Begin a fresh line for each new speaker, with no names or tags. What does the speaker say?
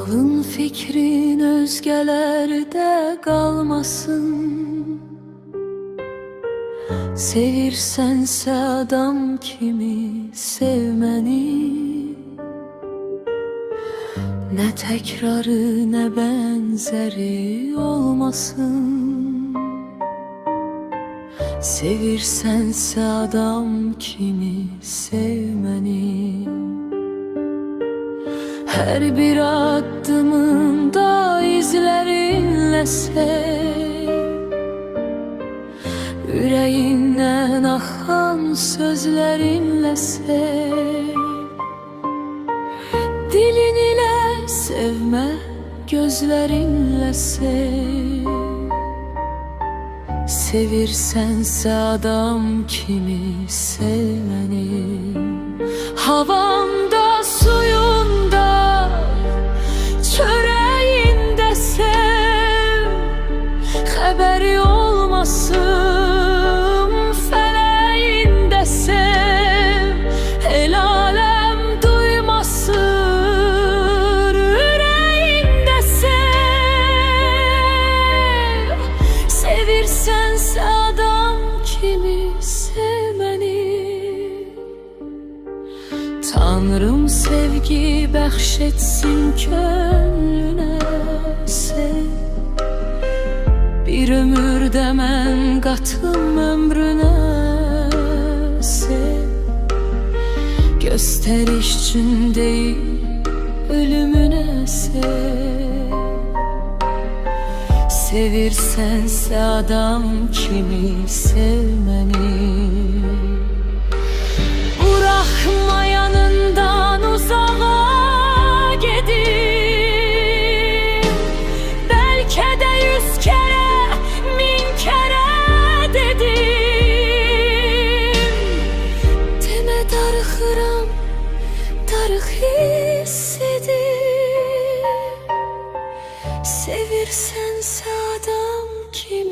Ağlın fikrin özgəlerde qalmasın. Sevirsənsə adam kimi sevməni, nə təkrarı nə bənzəri olmasın. Sevirsənsə adam kimi sevməni, her bir addımında izlerinlə sev. Yüreğinden akan sözlerinlə sev. Dilin ile sevme, gözlerinlə sev. Sevirsənsə adam kimi sevməni, havanda, suyunda, çöreğinde sev. Xəbəri olmasın, fələğində sev. El aləm duymasın, ürəyində sev. Sevirsənsə adam kimi sevməni. Tanrım sevgi bəxş etsin könlünə, sev. Bir ömürdə mən qatım ömrünə, sev. Gösteriş üçün deyil, ölümünə sev. Sevirsənsə adam kimi sevməni. Bırakma yanından uzağa gedim. Belki de 100 kere, 1000 kere dedim. Deme darıxıram, darıq hissedim. Sevirsənsə adam kimi